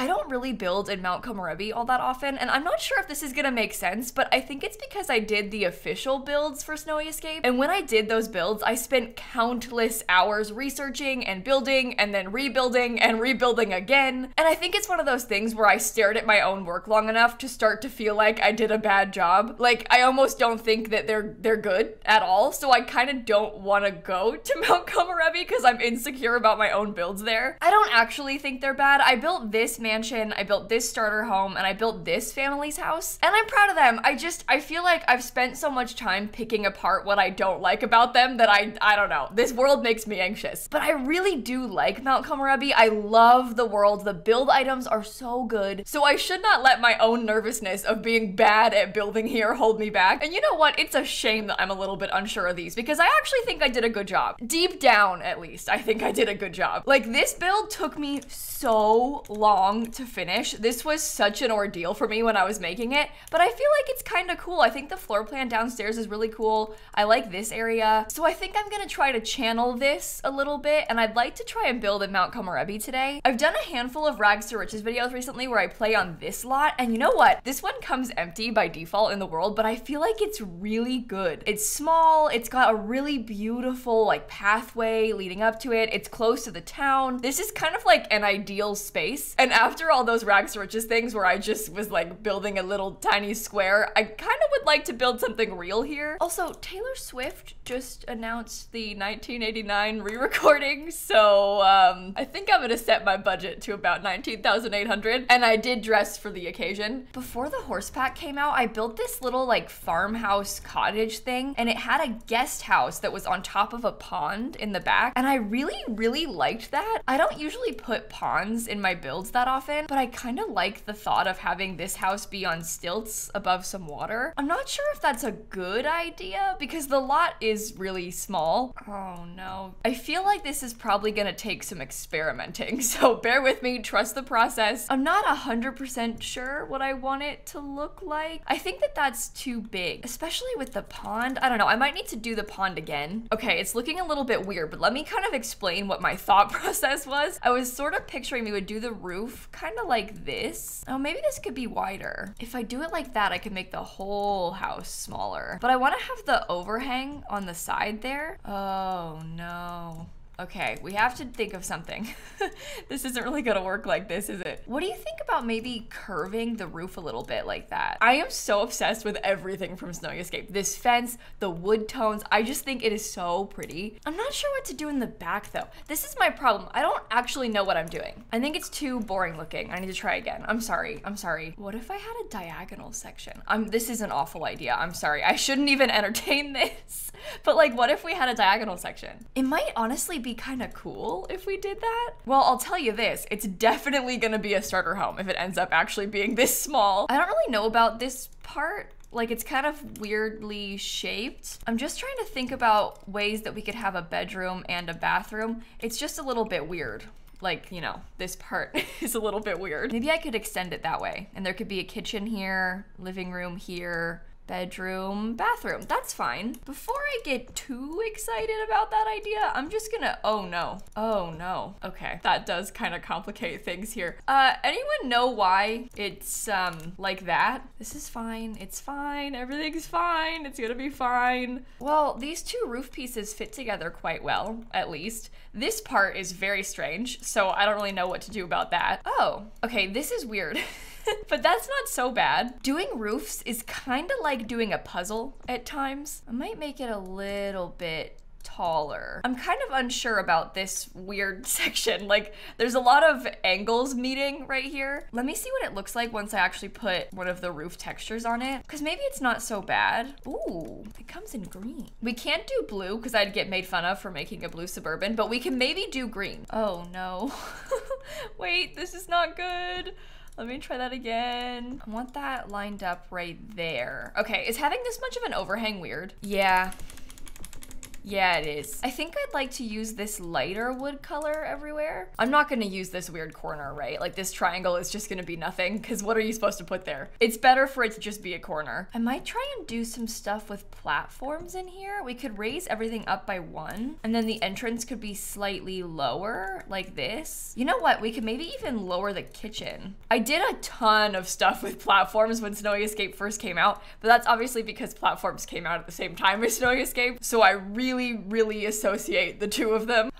I don't really build in Mount Komorebi all that often, and I'm not sure if this is gonna make sense, but I think it's because I did the official builds for Snowy Escape, and when I did those builds, I spent countless hours researching and building and then rebuilding and rebuilding again, and I think it's one of those things where I stared at my own work long enough to start to feel like I did a bad job. Like, I almost don't think that they're good at all, so I kind of don't want to go to Mount Komorebi because I'm insecure about my own builds there. I don't actually think they're bad. I built this mansion, I built this starter home, and I built this family's house, and I'm proud of them. I feel like I've spent so much time picking apart what I don't like about them that I don't know. This world makes me anxious. But I really do like Mount Komorebi. I love the world. The build items are so good. So I should not let my own nervousness of being bad at building here hold me back. And you know what? It's a shame that I'm a little bit unsure of these because I actually think I did a good job. Deep down, at least, I think I did a good job. Like, this build took me so long to finish. This was such an ordeal for me when I was making it, but I feel like it's kind of cool. I think the floor plan downstairs is really cool. I like this area. So I think I'm gonna try to channel this a little bit, and I'd like to try and build in Mount Komorebi today. I've done a handful of Rags to Riches videos recently where I play on this lot, and you know what? This one comes empty by default in the world, but I feel like it's really good. It's small, it's got a really beautiful like pathway leading up to it. It's close to the town. This is kind of like an ideal space. And after all those Rags to Riches things where I just was like building a little tiny square, I kind of would like to build something real here. Also, Taylor Swift just announced the 1989 re-recording, so I think I'm gonna set my budget to about 19,800, and I did dress for the occasion. Before the horse pack came out, I built this little like farmhouse cottage thing, and it had a guest house that was on top of a pond in the back, and I really liked that. I don't usually put ponds in my builds that often, but I kind of like the thought of having this house be on stilts above some water. I'm not sure if that's a good idea because the lot is really small. Oh no. I feel like this is probably gonna take some experimenting, so bear with me, trust the process. I'm not 100% sure what I want it to look like. I think that that's too big, especially with the pond. I don't know, I might need to do the pond again. Okay, it's looking a little bit weird, but let me kind of explain what my thought process was. I was sort of picturing we would do the roof kind of like this. Oh, maybe this could be wider. If I do it like that, I could make the whole house smaller. But I want to have the overhang on the side there. Oh no. Okay, we have to think of something. This isn't really gonna work like this, is it? What do you think about maybe curving the roof a little bit like that? I am so obsessed with everything from Snowy Escape. This fence, the wood tones, I just think it is so pretty. I'm not sure what to do in the back though. This is my problem. I don't actually know what I'm doing. I think it's too boring looking. I need to try again. I'm sorry. What if I had a diagonal section? This is an awful idea. I'm sorry. I shouldn't even entertain this. But like, what if we had a diagonal section? It might honestly be kind of cool if we did that. Well, I'll tell you this, it's definitely gonna be a starter home if it ends up actually being this small. I don't really know about this part. Like, it's kind of weirdly shaped. I'm just trying to think about ways that we could have a bedroom and a bathroom. It's just a little bit weird. Like, you know, this part is a little bit weird. Maybe I could extend it that way. And there could be a kitchen here, living room here, bedroom, bathroom. That's fine. Before I get too excited about that idea, I'm just gonna, oh no. Okay, that does kind of complicate things here. Anyone know why it's like that? This is fine, it's fine, everything's fine, it's gonna be fine. Well, these two roof pieces fit together quite well, at least. This part is very strange, so I don't really know what to do about that. Oh, okay, this is weird. But that's not so bad. Doing roofs is kind of like doing a puzzle at times. I might make it a little bit taller. I'm kind of unsure about this weird section. Like, there's a lot of angles meeting right here. Let me see what it looks like once I actually put one of the roof textures on it, because maybe it's not so bad. Ooh, it comes in green. We can't do blue because I'd get made fun of for making a blue Suburban, but we can maybe do green. Oh no. Wait, this is not good. Let me try that again. I want that lined up right there. Okay, is having this much of an overhang weird? Yeah. Yeah, it is. I think I'd like to use this lighter wood color everywhere. I'm not gonna use this weird corner, right? Like this triangle is just gonna be nothing, because what are you supposed to put there? It's better for it to just be a corner. I might try and do some stuff with platforms in here. We could raise everything up by 1, and then the entrance could be slightly lower, like this. You know what? We could maybe even lower the kitchen. I did a ton of stuff with platforms when Snowy Escape first came out, but that's obviously because platforms came out at the same time as Snowy Escape, so I really associate the two of them.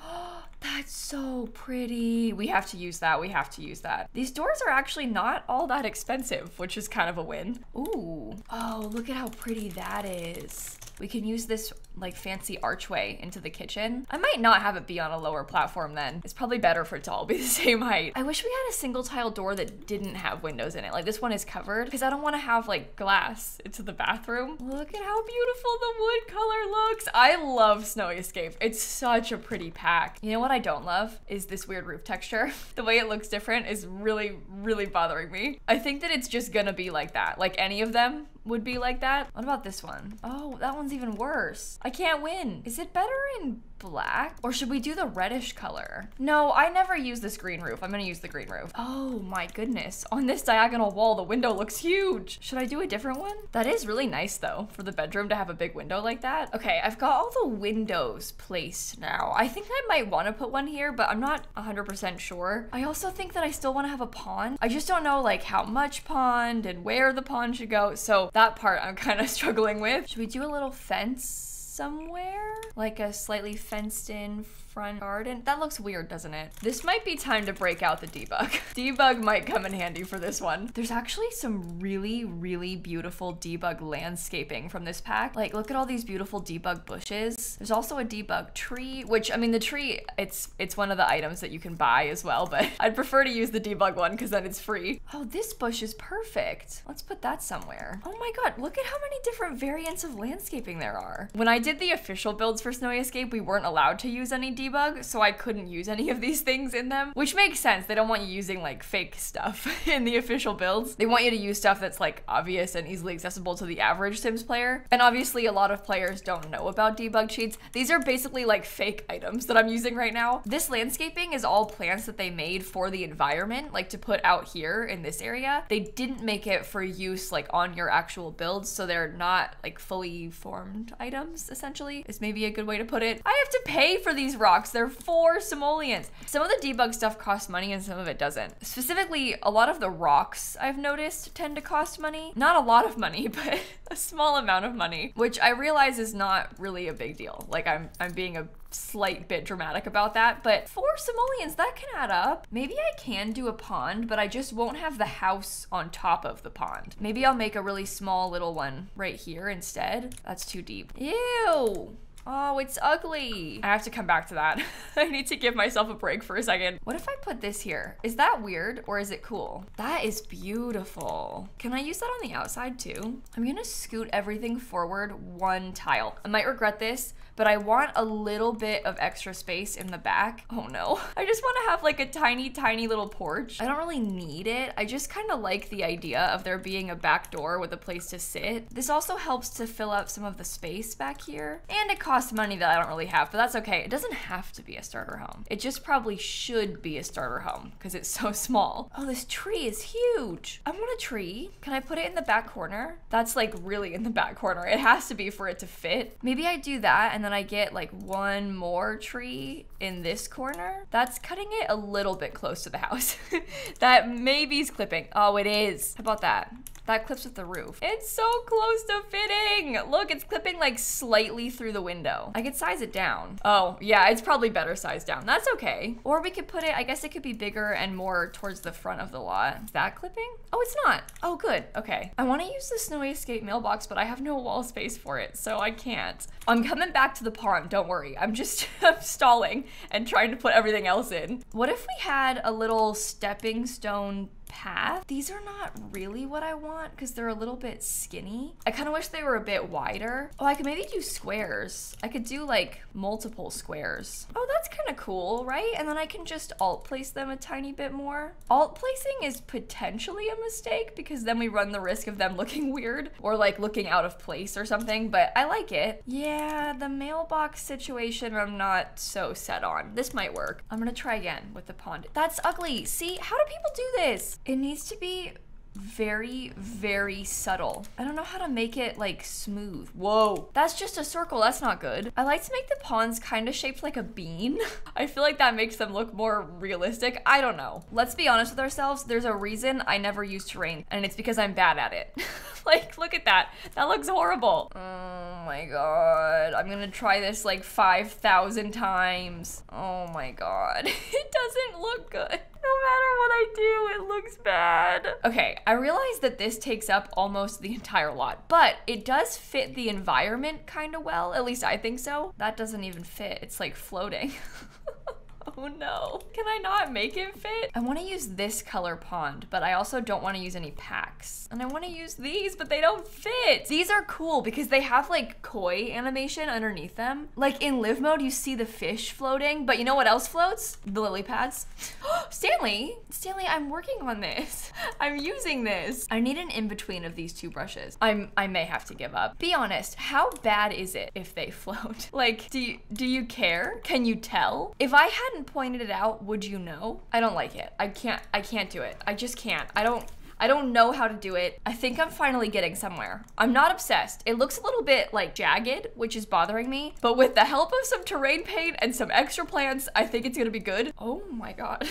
That's so pretty. We have to use that. We have to use that. These doors are actually not all that expensive, which is kind of a win. Ooh. Oh, look at how pretty that is. We can use this like fancy archway into the kitchen. I might not have it be on a lower platform then. It's probably better for it to all be the same height. I wish we had a single tile door that didn't have windows in it. Like this one is covered because I don't want to have like glass into the bathroom. Look at how beautiful the wood color looks. I love Snowy Escape. It's such a pretty pack. You know what I don't love is this weird roof texture. The way it looks different is really bothering me. I think that it's just gonna be like that. Like any of them would be like that. What about this one? Oh, that one's even worse. I can't win. Is it better in black? Or should we do the reddish color? No, I never use this green roof. I'm gonna use the green roof. Oh my goodness. On this diagonal wall, the window looks huge. Should I do a different one? That is really nice though, for the bedroom to have a big window like that. Okay, I've got all the windows placed now. I think I might wanna put one here, but I'm not 100% sure. I also think that I still wanna have a pond. I just don't know like how much pond and where the pond should go. So that part I'm kind of struggling with. Should we do a little fence somewhere? Like a slightly fenced in front garden? That looks weird, doesn't it? This might be time to break out the debug. Debug might come in handy for this one. There's actually some really beautiful debug landscaping from this pack. Like, look at all these beautiful debug bushes. There's also a debug tree, which, I mean, the tree, it's one of the items that you can buy as well, but I'd prefer to use the debug one because then it's free. Oh, this bush is perfect. Let's put that somewhere. Oh my god, look at how many different variants of landscaping there are. When I did the official builds for Snowy Escape, we weren't allowed to use any debug, so I couldn't use any of these things in them, which makes sense. They don't want you using like fake stuff in the official builds. They want you to use stuff that's like obvious and easily accessible to the average Sims player. And obviously a lot of players don't know about debug cheats. These are basically like fake items that I'm using right now. This landscaping is all plants that they made for the environment, like to put out here in this area. They didn't make it for use like on your actual builds, so they're not like fully formed items, essentially, is maybe a good way to put it. I have to pay for these rocks. They're 4 simoleons. Some of the debug stuff costs money and some of it doesn't. Specifically, a lot of the rocks I've noticed tend to cost money. Not a lot of money, but a small amount of money, which I realize is not really a big deal. Like I'm being a slight bit dramatic about that, but 4 simoleons, that can add up. Maybe I can do a pond, but I just won't have the house on top of the pond. Maybe I'll make a really small little one right here instead. That's too deep. Ew. Oh, it's ugly. I have to come back to that. I need to give myself a break for a second. What if I put this here? Is that weird or is it cool? That is beautiful. Can I use that on the outside too? I'm gonna scoot everything forward 1 tile. I might regret this, but I want a little bit of extra space in the back. Oh no. I just wanna have like a tiny little porch. I don't really need it. I just kind of like the idea of there being a back door with a place to sit. This also helps to fill up some of the space back here. And it costs money that I don't really have, but that's okay. It doesn't have to be a starter home. It just probably should be a starter home because it's so small. Oh, this tree is huge. I want a tree. Can I put it in the back corner? That's like really in the back corner. It has to be for it to fit. Maybe I do that and then I get like 1 more tree in this corner. That's cutting it a little bit close to the house. That maybe is clipping. Oh, it is. How about that? That clips with the roof. It's so close to fitting. Look, it's clipping like slightly through the window. I could size it down. Oh, yeah, it's probably better sized down. That's okay. Or we could put it, I guess it could be bigger and more towards the front of the lot. Is that clipping? Oh, it's not. Oh, good. Okay. I want to use the Snowy Escape mailbox, but I have no wall space for it, so I can't. I'm coming back to the pond, don't worry. I'm just I'm stalling and trying to put everything else in. What if we had a little stepping stone path. These are not really what I want because they're a little bit skinny. I kind of wish they were a bit wider. Oh, I could maybe do squares. I could do like multiple squares. Oh, that's kind of cool, right? And then I can just alt place them a tiny bit more. Alt placing is potentially a mistake because then we run the risk of them looking weird or like looking out of place or something, but I like it. Yeah, the mailbox situation I'm not so set on. This might work. I'm gonna try again with the pond. That's ugly. See, how do people do this? It needs to be very, very subtle. I don't know how to make it like smooth. Whoa, that's just a circle. That's not good. I like to make the ponds kind of shaped like a bean. I feel like that makes them look more realistic. I don't know. Let's be honest with ourselves. There's a reason I never use terrain, and it's because I'm bad at it. Like, look at that. That looks horrible. Oh my God. I'm gonna try this like 5,000 times. Oh my God. It doesn't look good. No matter what I do, it looks bad. Okay, I realize that this takes up almost the entire lot, but it does fit the environment kind of well. At least I think so. That doesn't even fit. It's like floating. Oh no. Can I not make it fit? I want to use this color pond, but I also don't want to use any packs. And I want to use these, but they don't fit. These are cool because they have like koi animation underneath them. Like in live mode, you see the fish floating, but you know what else floats? The lily pads. Stanley, I'm working on this. I'm using this. I need an in-between of these two brushes. I may have to give up. Be honest, how bad is it if they float? Like, do you care? Can you tell? If I hadn't pointed it out, would you know? I don't like it. I can't do it. I just can't. I don't know how to do it. I think I'm finally getting somewhere. I'm not obsessed. It looks a little bit like jagged, which is bothering me, but with the help of some terrain paint and some extra plants, I think it's gonna be good. Oh my God.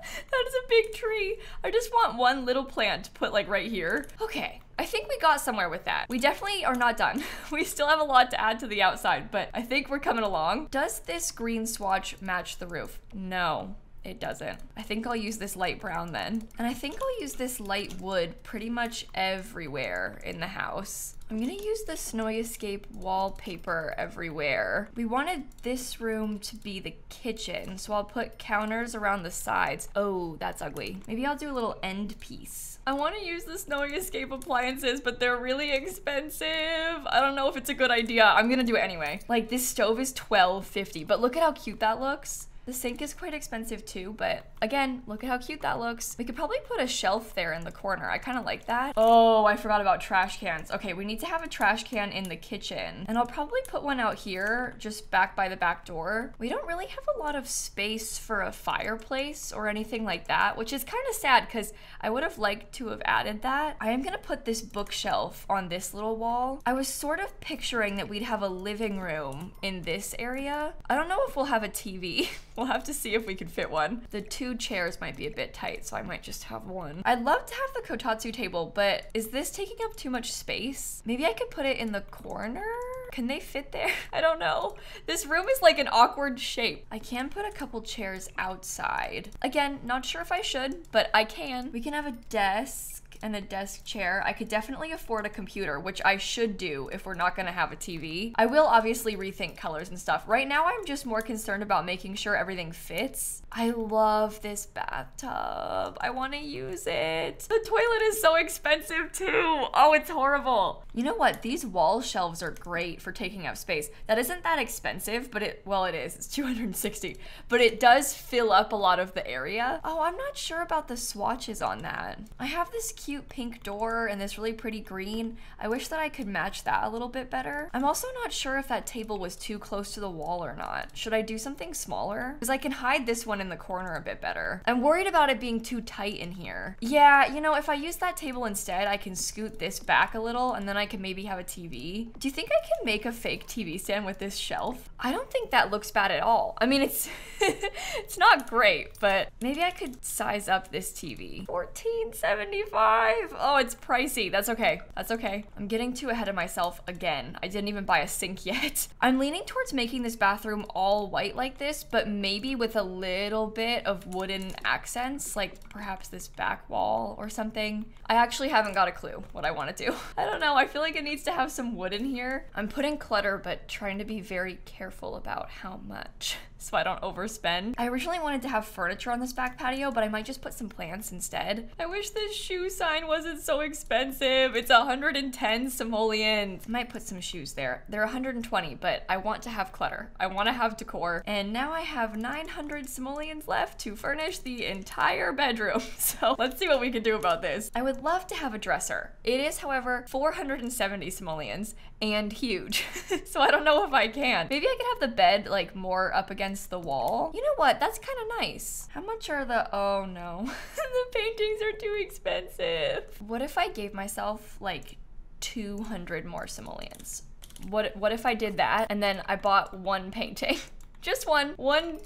That is a big tree. I just want one little plant to put like right here. Okay, I think we got somewhere with that. We definitely are not done. We still have a lot to add to the outside, but I think we're coming along. Does this green swatch match the roof? No. It doesn't. I think I'll use this light brown then. And I think I'll use this light wood pretty much everywhere in the house. I'm gonna use the Snowy Escape wallpaper everywhere. We wanted this room to be the kitchen, so I'll put counters around the sides. Oh, that's ugly. Maybe I'll do a little end piece. I want to use the Snowy Escape appliances, but they're really expensive. I don't know if it's a good idea. I'm gonna do it anyway. Like, this stove is $12.50, but look at how cute that looks. The sink is quite expensive too, but again, look at how cute that looks. We could probably put a shelf there in the corner. I kind of like that. Oh, I forgot about trash cans. Okay, we need to have a trash can in the kitchen, and I'll probably put one out here, just back by the back door. We don't really have a lot of space for a fireplace or anything like that, which is kind of sad because I would have liked to have added that. I am gonna put this bookshelf on this little wall. I was sort of picturing that we'd have a living room in this area. I don't know if we'll have a TV. We'll have to see if we can fit one. The two chairs might be a bit tight, so I might just have one. I'd love to have the kotatsu table, but is this taking up too much space? Maybe I could put it in the corner? Can they fit there? I don't know. This room is like an awkward shape. I can put a couple chairs outside. Again, not sure if I should, but I can. We can have a desk and a desk chair. I could definitely afford a computer, which I should do if we're not gonna have a TV. I will obviously rethink colors and stuff. Right now, I'm just more concerned about making sure everything fits. I love this bathtub. I wanna use it. The toilet is so expensive too. Oh, it's horrible. You know what? These wall shelves are great for taking up space. That isn't that expensive, but well, it is. It's $260, but it does fill up a lot of the area. Oh, I'm not sure about the swatches on that. I have this cute pink door and this really pretty green. I wish that I could match that a little bit better. I'm also not sure if that table was too close to the wall or not. Should I do something smaller? Because I can hide this one in the corner a bit better. I'm worried about it being too tight in here. Yeah, you know, if I use that table instead, I can scoot this back a little and then I can maybe have a TV. Do you think I can make a fake TV stand with this shelf? I don't think that looks bad at all. I mean, it's it's not great, but maybe I could size up this TV. $14.75. Oh, it's pricey. That's okay. That's okay. I'm getting too ahead of myself again. I didn't even buy a sink yet. I'm leaning towards making this bathroom all white like this, but maybe with a little bit of wooden accents, like perhaps this back wall or something. I actually haven't got a clue what I want to do. I don't know. I feel like it needs to have some wood in here. I'm putting clutter, but trying to be very careful about how much. so I don't overspend. I originally wanted to have furniture on this back patio, but I might just put some plants instead. I wish this shoe sign wasn't so expensive. It's 110 simoleons. I might put some shoes there. They're 120, but I want to have clutter. I want to have decor. And now I have 900 simoleons left to furnish the entire bedroom. So let's see what we can do about this. I would love to have a dresser. It is, however, 470 simoleons and huge. So I don't know if I can. Maybe I could have the bed like more up against the wall. You know what? That's kind of nice. How much are the, oh no. The paintings are too expensive. What if I gave myself like 200 more simoleons? What if I did that and then I bought one painting? Just one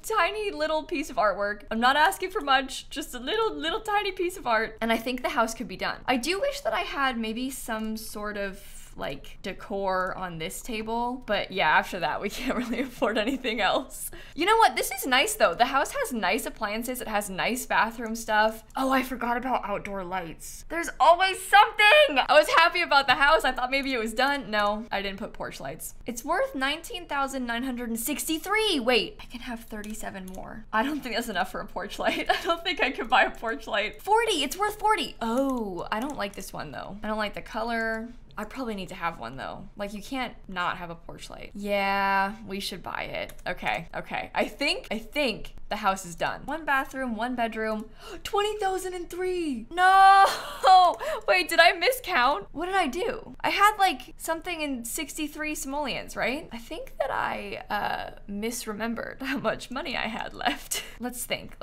tiny little piece of artwork. I'm not asking for much, just a little tiny piece of art. And I think the house could be done. I do wish that I had maybe some sort of like decor on this table, but yeah, after that we can't really afford anything else. You know what? This is nice though. The house has nice appliances. It has nice bathroom stuff. Oh, I forgot about outdoor lights. There's always something. I was happy about the house. I thought maybe it was done. No, I didn't put porch lights. It's worth 19,963. Wait, I can have 37 more. I don't think that's enough for a porch light. I don't think I could buy a porch light. 40, it's worth 40. Oh, I don't like this one though. I don't like the color. I probably need to have one though. Like you can't not have a porch light. Yeah, we should buy it. Okay. I think the house is done. One bathroom, one bedroom, 20,003. No, wait, did I miscount? What did I do? I had like something in 63 simoleons, right? I think that I misremembered how much money I had left. Let's think.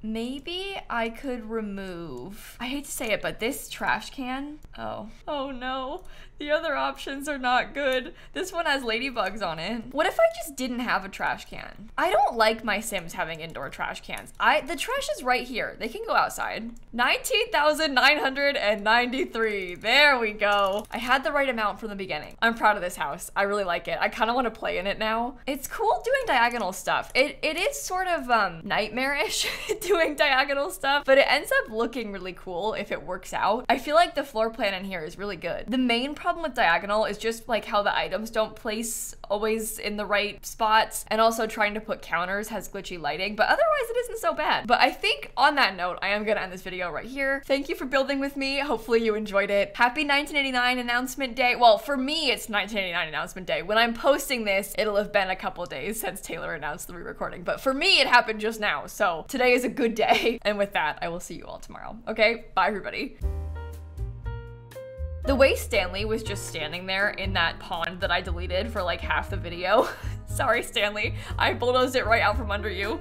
Maybe I could remove, I hate to say it, but this trash can. Oh no. The other options are not good. This one has ladybugs on it. What if I just didn't have a trash can? I don't like my Sims having indoor trash cans. The trash is right here. They can go outside. 19,993. There we go. I had the right amount from the beginning. I'm proud of this house. I really like it. I kind of want to play in it now. It's cool doing diagonal stuff. It is sort of nightmarish doing diagonal stuff, but it ends up looking really cool if it works out. I feel like the floor plan in here is really good. The main problem with diagonal is just like how the items don't place always in the right spots, and also trying to put counters has glitchy lighting, but otherwise it isn't so bad. But I think on that note, I am gonna end this video right here. Thank you for building with me. Hopefully you enjoyed it. Happy 1989 announcement day. Well, for me, it's 1989 announcement day. When I'm posting this, it'll have been a couple days since Taylor announced the re-recording, but for me, it happened just now. So today is a good day. And with that, I will see you all tomorrow. Okay, bye everybody. The way Stanley was just standing there in that pond that I deleted for like half the video. Sorry, Stanley. I bulldozed it right out from under you.